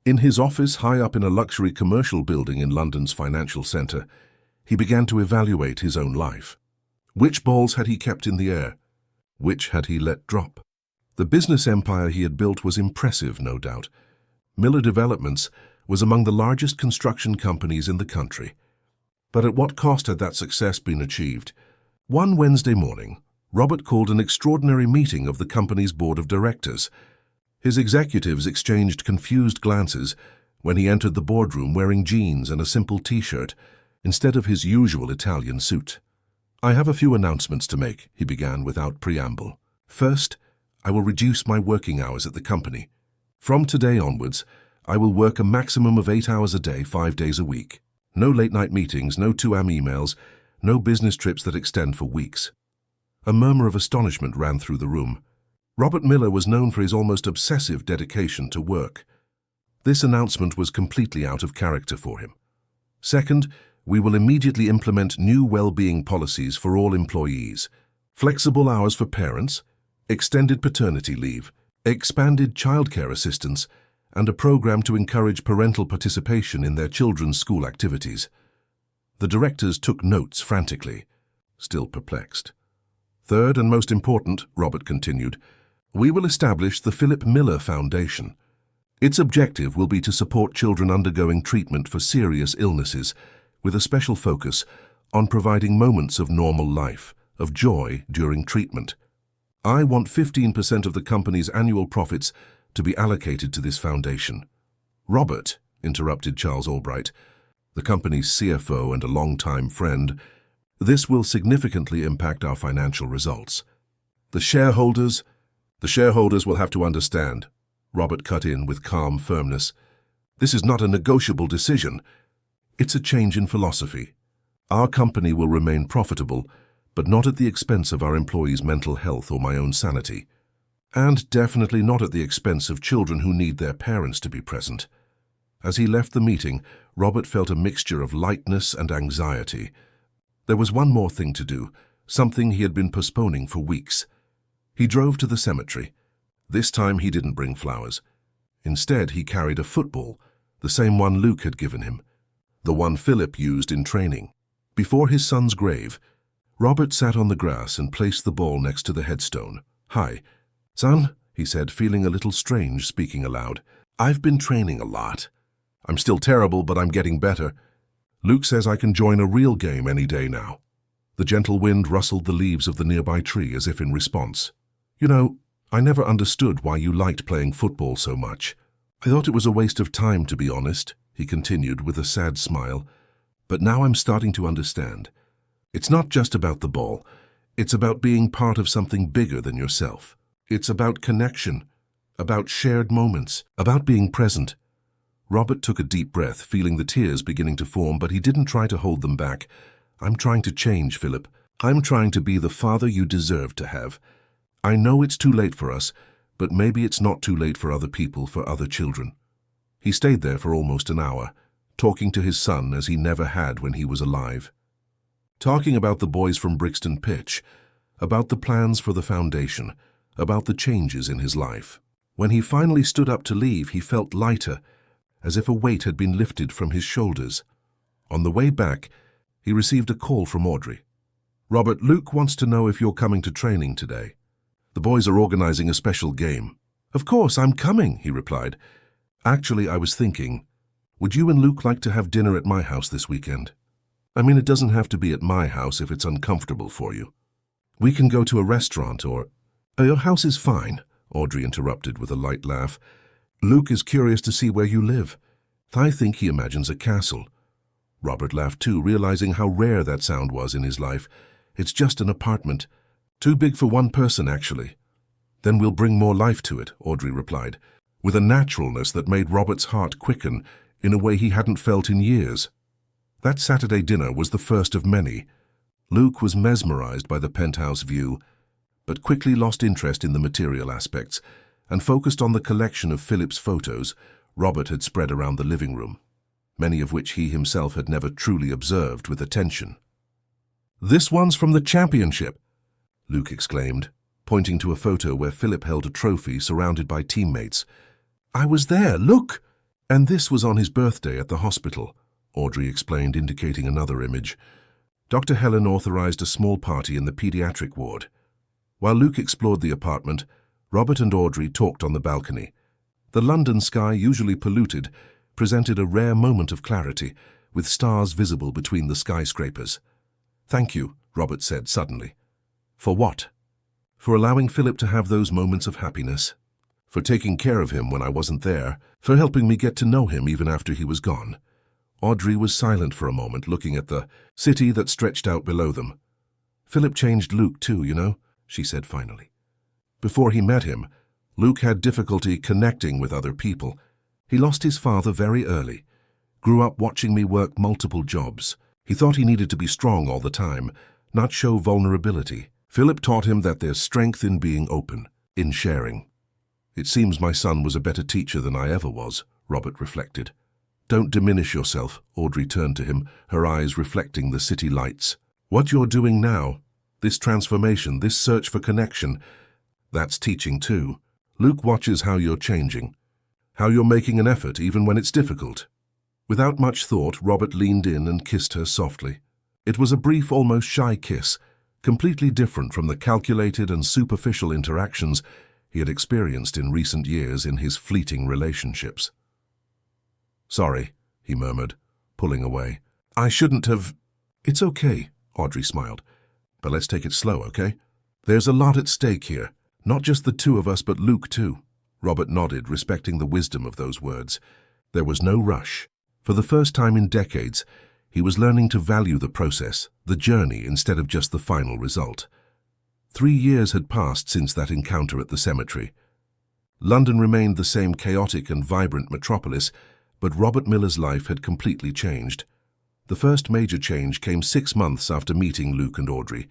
In his office, high up in a luxury commercial building in London's financial centre, he began to evaluate his own life. Which balls had he kept in the air? Which had he let drop? The business empire he had built was impressive, no doubt. Miller Developments was among the largest construction companies in the country. But at what cost had that success been achieved? One Wednesday morning, Robert called an extraordinary meeting of the company's board of directors. His executives exchanged confused glances when he entered the boardroom wearing jeans and a simple T-shirt instead of his usual Italian suit. "I have a few announcements to make," he began without preamble. "First, I will reduce my working hours at the company. From today onwards, I will work a maximum of 8 hours a day, 5 days a week. No late-night meetings, no 2 AM emails, No business trips that extend for weeks. A murmur of astonishment ran through the room. Robert Miller was known for his almost obsessive dedication to work. This announcement was completely out of character for him. Second, we will immediately implement new well-being policies for all employees. Flexible hours for parents, extended paternity leave, expanded childcare assistance, and a program to encourage parental participation in their children's school activities. The directors took notes frantically, still perplexed. Third and most important, Robert continued, we will establish the Philip Miller Foundation. Its objective will be to support children undergoing treatment for serious illnesses, with a special focus on providing moments of normal life, of joy during treatment. I want 15% of the company's annual profits to be allocated to this foundation. Robert, interrupted Charles Albright, the company's CFO and a longtime friend, this will significantly impact our financial results. The shareholders will have to understand, Robert cut in with calm firmness. This is not a negotiable decision. It's a change in philosophy. Our company will remain profitable, but not at the expense of our employees' mental health or my own sanity. And definitely not at the expense of children who need their parents to be present. As he left the meeting, Robert felt a mixture of lightness and anxiety. There was one more thing to do, something he had been postponing for weeks. He drove to the cemetery. This time he didn't bring flowers. Instead, he carried a football, the same one Luke had given him, the one Philip used in training. Before his son's grave, Robert sat on the grass and placed the ball next to the headstone. Hi, son, he said, feeling a little strange speaking aloud. I've been training a lot. I'm still terrible, but I'm getting better. Luke says I can join a real game any day now. The gentle wind rustled the leaves of the nearby tree as if in response. You know, I never understood why you liked playing football so much. I thought it was a waste of time, to be honest, he continued with a sad smile. But now I'm starting to understand. It's not just about the ball. It's about being part of something bigger than yourself. It's about connection, about shared moments, about being present. Robert took a deep breath, feeling the tears beginning to form, but he didn't try to hold them back. I'm trying to change, Philip. I'm trying to be the father you deserve to have. I know it's too late for us, but maybe it's not too late for other people, for other children. He stayed there for almost an hour, talking to his son as he never had when he was alive. Talking about the boys from Brixton Pitch, about the plans for the foundation, about the changes in his life. When he finally stood up to leave, he felt lighter, as if a weight had been lifted from his shoulders. On the way back, he received a call from Audrey. Robert, Luke wants to know if you're coming to training today. The boys are organizing a special game. Of course, I'm coming, he replied. Actually, I was thinking, would you and Luke like to have dinner at my house this weekend? I mean, it doesn't have to be at my house if it's uncomfortable for you. We can go to a restaurant or... Your house is fine, Audrey interrupted with a light laugh. Luke is curious to see where you live. I think he imagines a castle. Robert laughed too, realizing how rare that sound was in his life. It's just an apartment. Too big for one person, actually. Then we'll bring more life to it, Audrey replied, with a naturalness that made Robert's heart quicken in a way he hadn't felt in years. That Saturday dinner was the first of many. Luke was mesmerized by the penthouse view, but quickly lost interest in the material aspects and focused on the collection of Philip's photos Robert had spread around the living room, many of which he himself had never truly observed with attention. "This one's from the championship," Luke exclaimed, pointing to a photo where Philip held a trophy surrounded by teammates. "I was there, look!" "And this was on his birthday at the hospital," Audrey explained, indicating another image. Dr. Helen authorized a small party in the pediatric ward. While Luke explored the apartment, Robert and Audrey talked on the balcony. The London sky, usually polluted, presented a rare moment of clarity, with stars visible between the skyscrapers. "Thank you," Robert said suddenly. "For what?" "For allowing Philip to have those moments of happiness. For taking care of him when I wasn't there. For helping me get to know him even after he was gone." Audrey was silent for a moment, looking at the city that stretched out below them. "Philip changed Luke too, you know," she said finally. "Before he met him, Luke had difficulty connecting with other people. He lost his father very early, grew up watching me work multiple jobs. He thought he needed to be strong all the time, not show vulnerability. Philip taught him that there's strength in being open, in sharing. It seems my son was a better teacher than I ever was, Robert reflected. Don't diminish yourself, Audrey turned to him, her eyes reflecting the city lights. What you're doing now, this transformation, this search for connection, that's teaching too. Luke watches how you're changing, how you're making an effort even when it's difficult. Without much thought, Robert leaned in and kissed her softly. It was a brief, almost shy kiss, completely different from the calculated and superficial interactions he had experienced in recent years in his fleeting relationships. Sorry, he murmured, pulling away. I shouldn't have... It's okay, Audrey smiled. But let's take it slow, okay? There's a lot at stake here. Not just the two of us, but Luke too. Robert nodded, respecting the wisdom of those words. There was no rush. For the first time in decades, he was learning to value the process, the journey, instead of just the final result. 3 years had passed since that encounter at the cemetery. London remained the same chaotic and vibrant metropolis, but Robert Miller's life had completely changed. The first major change came 6 months after meeting Luke and Audrey.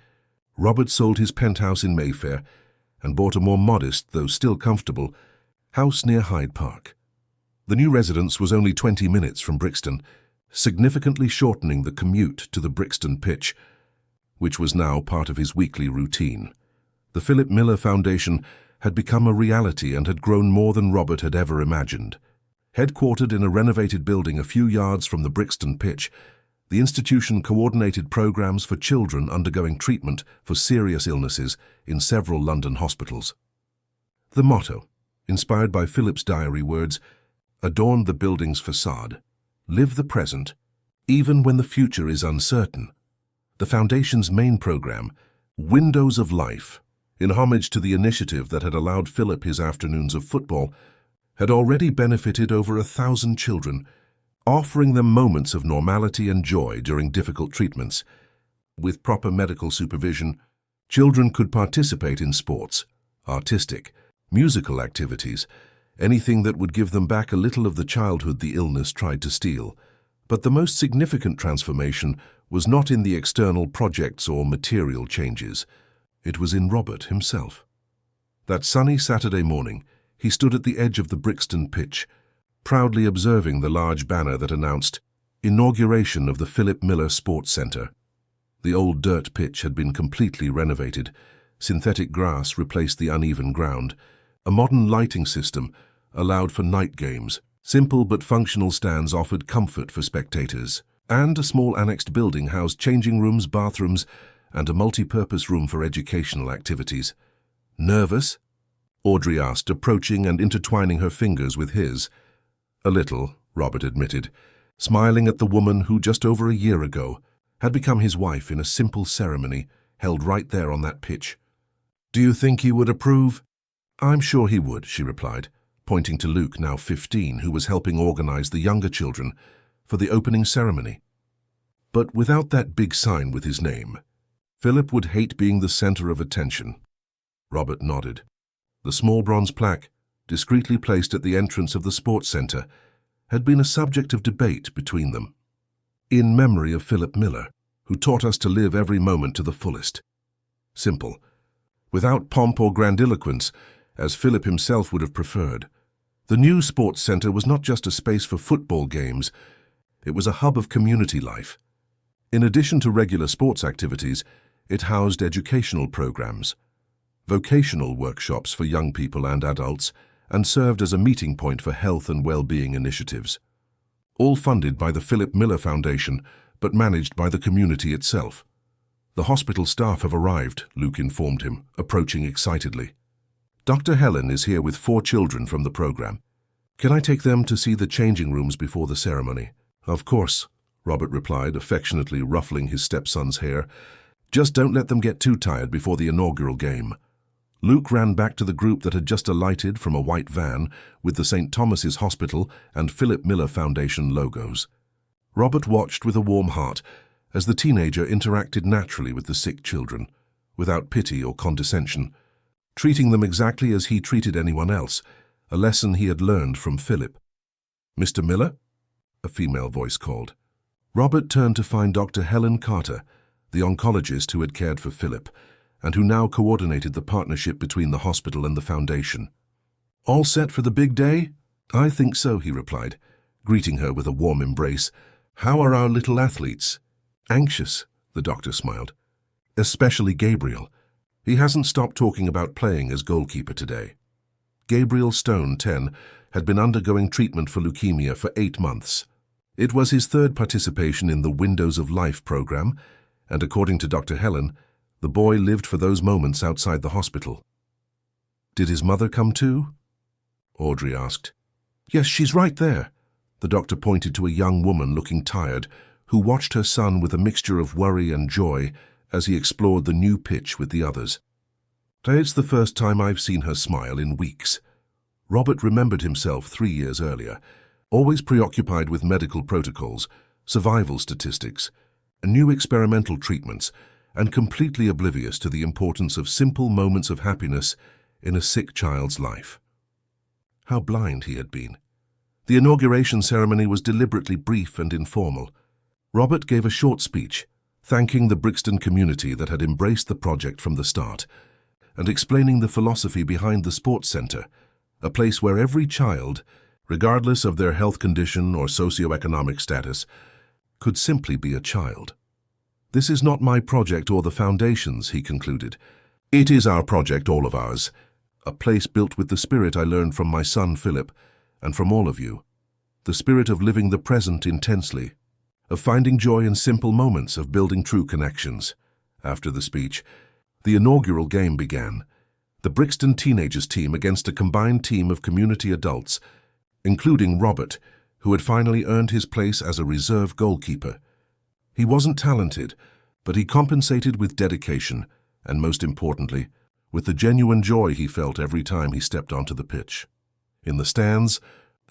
Robert sold his penthouse in Mayfair and bought a more modest, though still comfortable, house near Hyde Park. The new residence was only 20 minutes from Brixton, significantly shortening the commute to the Brixton pitch, which was now part of his weekly routine. The Philip Miller Foundation had become a reality and had grown more than Robert had ever imagined. Headquartered in a renovated building a few yards from the Brixton pitch, the institution coordinated programs for children undergoing treatment for serious illnesses in several London hospitals. The motto, inspired by Philip's diary words, adorned the building's facade. Live the present, even when the future is uncertain. The Foundation's main program, Windows of Life, in homage to the initiative that had allowed Philip his afternoons of football, had already benefited over 1,000 children, offering them moments of normality and joy during difficult treatments. With proper medical supervision, children could participate in sports, artistic, musical activities, anything that would give them back a little of the childhood the illness tried to steal. But the most significant transformation was not in the external projects or material changes. It was in Robert himself. That sunny Saturday morning, he stood at the edge of the Brixton pitch, proudly observing the large banner that announced inauguration of the Philip Miller Sports Centre. The old dirt pitch had been completely renovated. Synthetic grass replaced the uneven ground. A modern lighting system allowed for night games. Simple but functional stands offered comfort for spectators. And a small annexed building housed changing rooms, bathrooms, and a multi-purpose room for educational activities. Nervous? Audrey asked, approaching and intertwining her fingers with his. A little, Robert admitted, smiling at the woman who just over a year ago had become his wife in a simple ceremony held right there on that pitch. Do you think he would approve? I'm sure he would, she replied, pointing to Luke, now 15, who was helping organize the younger children for the opening ceremony. But without that big sign with his name, Philip would hate being the center of attention. Robert nodded. The small bronze plaque, discreetly placed at the entrance of the sports centre, had been a subject of debate between them. In memory of Philip Miller, who taught us to live every moment to the fullest. Simple, without pomp or grandiloquence, as Philip himself would have preferred. The new sports centre was not just a space for football games, it was a hub of community life. In addition to regular sports activities, it housed educational programs, vocational workshops for young people and adults, and served as a meeting point for health and well-being initiatives. All funded by the Philip Miller Foundation, but managed by the community itself. The hospital staff have arrived, Luke informed him, approaching excitedly. Dr. Helen is here with 4 children from the program. Can I take them to see the changing rooms before the ceremony? Of course, Robert replied, affectionately ruffling his stepson's hair. Just don't let them get too tired before the inaugural game. Luke ran back to the group that had just alighted from a white van with the St. Thomas's Hospital and Philip Miller Foundation logos. Robert watched with a warm heart as the teenager interacted naturally with the sick children, without pity or condescension, treating them exactly as he treated anyone else, a lesson he had learned from Philip. Mr. Miller? A female voice called. Robert turned to find Dr. Helen Carter, the oncologist who had cared for Philip, and who now coordinated the partnership between the hospital and the foundation. "All set for the big day?" "I think so," he replied, greeting her with a warm embrace. "How are our little athletes?" "Anxious," the doctor smiled. "Especially Gabriel. He hasn't stopped talking about playing as goalkeeper today." Gabriel Stone, 10, had been undergoing treatment for leukemia for 8 months. It was his third participation in the Windows of Life program, and according to Dr. Helen, the boy lived for those moments outside the hospital. "Did his mother come too?" Audrey asked. "Yes, she's right there." The doctor pointed to a young woman looking tired, who watched her son with a mixture of worry and joy as he explored the new pitch with the others. "It's the first time I've seen her smile in weeks." Robert remembered himself 3 years earlier, always preoccupied with medical protocols, survival statistics, new experimental treatments, and completely oblivious to the importance of simple moments of happiness in a sick child's life. How blind he had been. The inauguration ceremony was deliberately brief and informal. Robert gave a short speech, thanking the Brixton community that had embraced the project from the start, and explaining the philosophy behind the sports centre, a place where every child, regardless of their health condition or socioeconomic status, could simply be a child. "This is not my project or the foundation's," he concluded. "It is our project, all of ours. A place built with the spirit I learned from my son Philip, and from all of you. The spirit of living the present intensely, of finding joy in simple moments, of building true connections." After the speech, the inaugural game began. The Brixton teenagers team against a combined team of community adults, including Robert, who had finally earned his place as a reserve goalkeeper. He wasn't talented, but he compensated with dedication, and most importantly, with the genuine joy he felt every time he stepped onto the pitch. In the stands,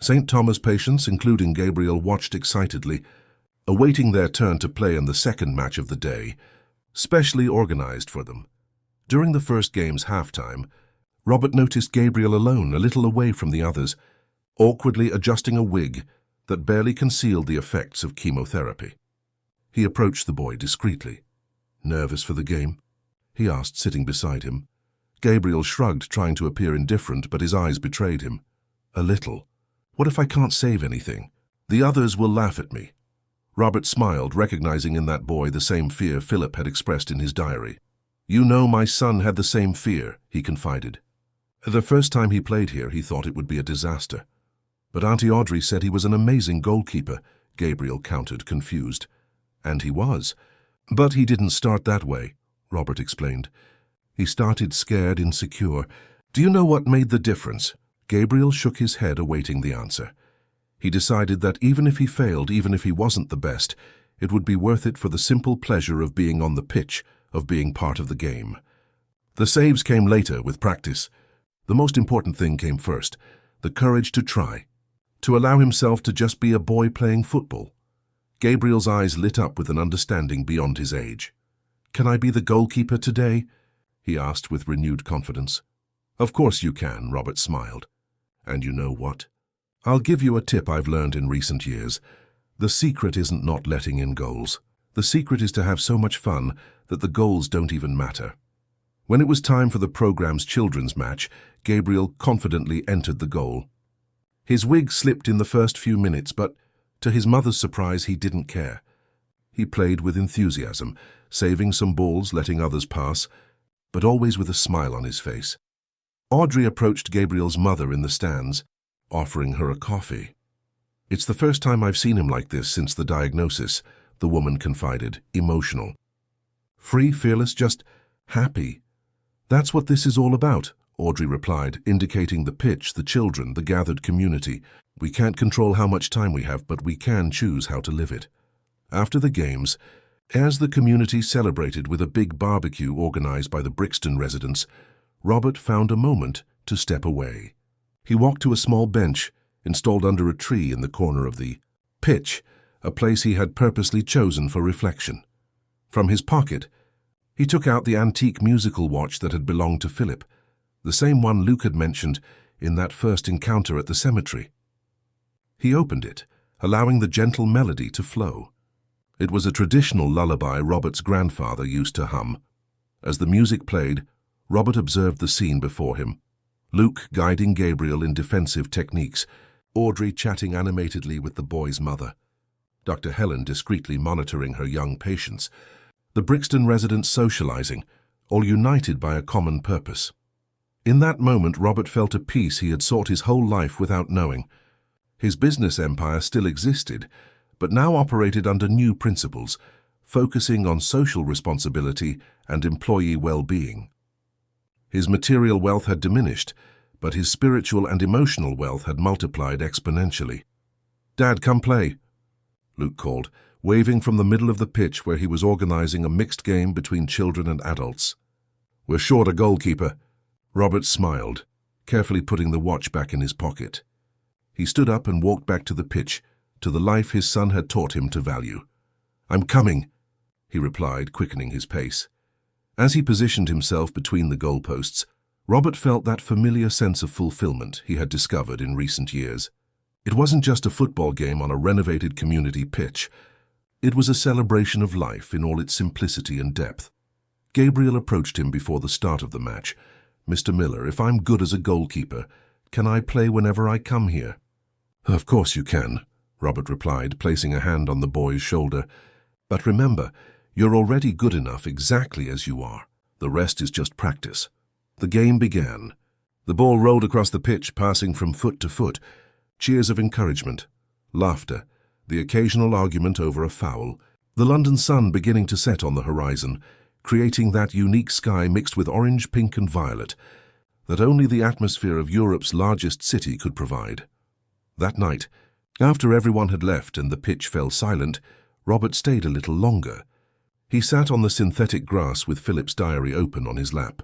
St. Thomas patients, including Gabriel, watched excitedly, awaiting their turn to play in the second match of the day, specially organized for them. During the first game's halftime, Robert noticed Gabriel alone, a little away from the others, awkwardly adjusting a wig that barely concealed the effects of chemotherapy. He approached the boy discreetly. "Nervous for the game?" he asked, sitting beside him. Gabriel shrugged, trying to appear indifferent, but his eyes betrayed him. "A little. What if I can't save anything? The others will laugh at me." Robert smiled, recognizing in that boy the same fear Philip had expressed in his diary. "You know, my son had the same fear," he confided. "The first time he played here, he thought it would be a disaster. But Auntie Audrey said he was an amazing goalkeeper," Gabriel countered, confused. "And he was. But he didn't start that way," Robert explained. "He started scared, insecure. Do you know what made the difference?" Gabriel shook his head, awaiting the answer. He decided that even if he failed, even if he wasn't the best, it would be worth it for the simple pleasure of being on the pitch, of being part of the game. The saves came later, with practice. The most important thing came first, the courage to try, to allow himself to just be a boy playing football. Gabriel's eyes lit up with an understanding beyond his age. "Can I be the goalkeeper today?" he asked with renewed confidence. "Of course you can," Robert smiled. "And you know what? I'll give you a tip I've learned in recent years. The secret isn't not letting in goals. The secret is to have so much fun that the goals don't even matter." When it was time for the program's children's match, Gabriel confidently entered the goal. His wig slipped in the first few minutes, but to his mother's surprise, he didn't care. He played with enthusiasm, saving some balls, letting others pass, but always with a smile on his face. Audrey approached Gabriel's mother in the stands, offering her a coffee. "It's the first time I've seen him like this since the diagnosis," the woman confided, emotional. "Free, fearless, just happy. That's what this is all about," Audrey replied, indicating the pitch, the children, the gathered community. "We can't control how much time we have, but we can choose how to live it." After the games, as the community celebrated with a big barbecue organized by the Brixton residents, Robert found a moment to step away. He walked to a small bench, installed under a tree in the corner of the pitch, a place he had purposely chosen for reflection. From his pocket, he took out the antique musical watch that had belonged to Philip, the same one Luke had mentioned in that first encounter at the cemetery. He opened it, allowing the gentle melody to flow. It was a traditional lullaby Robert's grandfather used to hum. As the music played, Robert observed the scene before him. Luke guiding Gabriel in defensive techniques, Audrey chatting animatedly with the boy's mother, Dr. Helen discreetly monitoring her young patients, the Brixton residents socializing, all united by a common purpose. In that moment, Robert felt a peace he had sought his whole life without knowing. His business empire still existed, but now operated under new principles, focusing on social responsibility and employee well-being. His material wealth had diminished, but his spiritual and emotional wealth had multiplied exponentially. "Dad, come play," Luke called, waving from the middle of the pitch where he was organizing a mixed game between children and adults. "We're short a goalkeeper." Robert smiled, carefully putting the watch back in his pocket. He stood up and walked back to the pitch, to the life his son had taught him to value. "I'm coming," he replied, quickening his pace. As he positioned himself between the goalposts, Robert felt that familiar sense of fulfillment he had discovered in recent years. It wasn't just a football game on a renovated community pitch. It was a celebration of life in all its simplicity and depth. Gabriel approached him before the start of the match. "Mr. Miller, if I'm good as a goalkeeper, can I play whenever I come here?" "Of course you can," Robert replied, placing a hand on the boy's shoulder. "But remember, you're already good enough exactly as you are. The rest is just practice." The game began. The ball rolled across the pitch, passing from foot to foot. Cheers of encouragement, laughter, the occasional argument over a foul, the London sun beginning to set on the horizon, creating that unique sky mixed with orange, pink and violet that only the atmosphere of Europe's largest city could provide. That night, after everyone had left and the pitch fell silent, Robert stayed a little longer. He sat on the synthetic grass with Philip's diary open on his lap.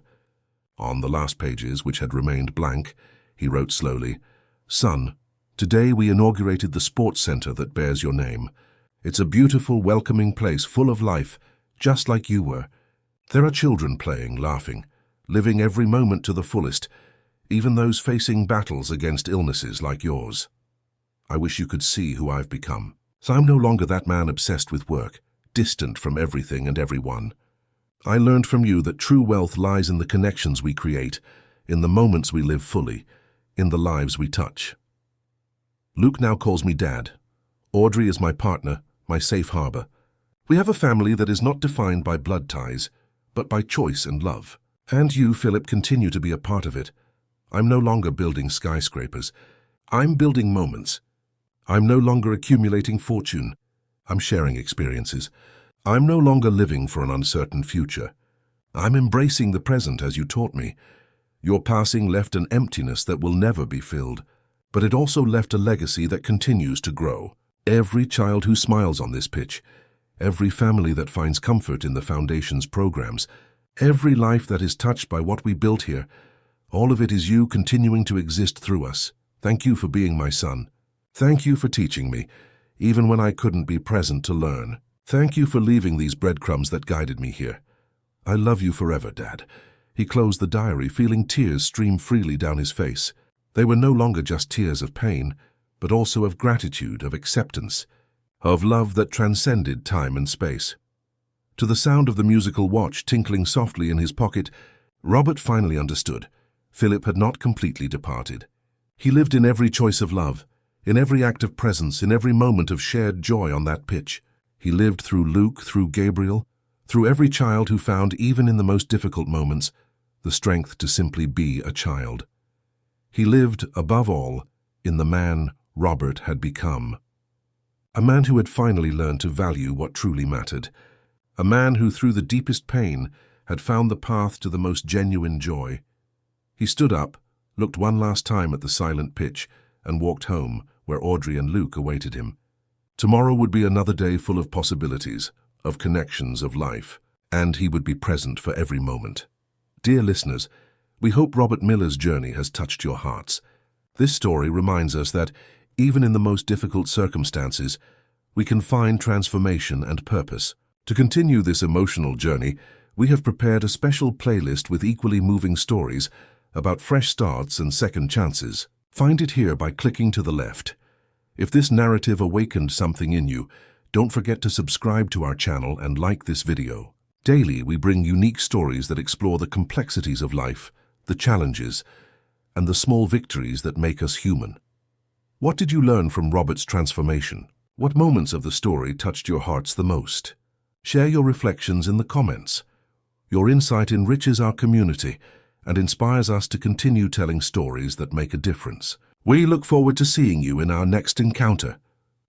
On the last pages, which had remained blank, he wrote slowly, "Son, today we inaugurated the sports centre that bears your name. It's a beautiful, welcoming place full of life, just like you were. There are children playing, laughing, living every moment to the fullest, even those facing battles against illnesses like yours. I wish you could see who I've become. So I'm no longer that man obsessed with work, distant from everything and everyone. I learned from you that true wealth lies in the connections we create, in the moments we live fully, in the lives we touch. Luke now calls me Dad. Audrey is my partner, my safe harbor. We have a family that is not defined by blood ties, but by choice and love. And you, Philip, continue to be a part of it. I'm no longer building skyscrapers. I'm building moments. I'm no longer accumulating fortune. I'm sharing experiences. I'm no longer living for an uncertain future. I'm embracing the present as you taught me. Your passing left an emptiness that will never be filled, but it also left a legacy that continues to grow. Every child who smiles on this pitch, every family that finds comfort in the Foundation's programs, every life that is touched by what we built here, all of it is you continuing to exist through us. Thank you for being my son. Thank you for teaching me, even when I couldn't be present to learn. Thank you for leaving these breadcrumbs that guided me here. I love you forever, Dad." He closed the diary, feeling tears stream freely down his face. They were no longer just tears of pain, but also of gratitude, of acceptance, of love that transcended time and space. To the sound of the musical watch tinkling softly in his pocket, Robert finally understood. Philip had not completely departed. He lived in every choice of love, in every act of presence, in every moment of shared joy on that pitch. He lived through Luke, through Gabriel, through every child who found, even in the most difficult moments, the strength to simply be a child. He lived, above all, in the man Robert had become. A man who had finally learned to value what truly mattered. A man who, through the deepest pain, had found the path to the most genuine joy. He stood up, looked one last time at the silent pitch, and walked home, where Audrey and Luke awaited him. Tomorrow would be another day full of possibilities, of connections, of life, and he would be present for every moment. Dear listeners, we hope Robert Miller's journey has touched your hearts. This story reminds us that, even in the most difficult circumstances, we can find transformation and purpose. To continue this emotional journey, we have prepared a special playlist with equally moving stories about fresh starts and second chances. Find it here by clicking to the left. If this narrative awakened something in you, Don't forget to subscribe to our channel and like this video. Daily, we bring unique stories that explore the complexities of life, the challenges, and the small victories that make us human. What did you learn from Robert's transformation? What moments of the story touched your hearts the most? Share your reflections in the comments. Your insight enriches our community and inspires us to continue telling stories that make a difference. We look forward to seeing you in our next encounter.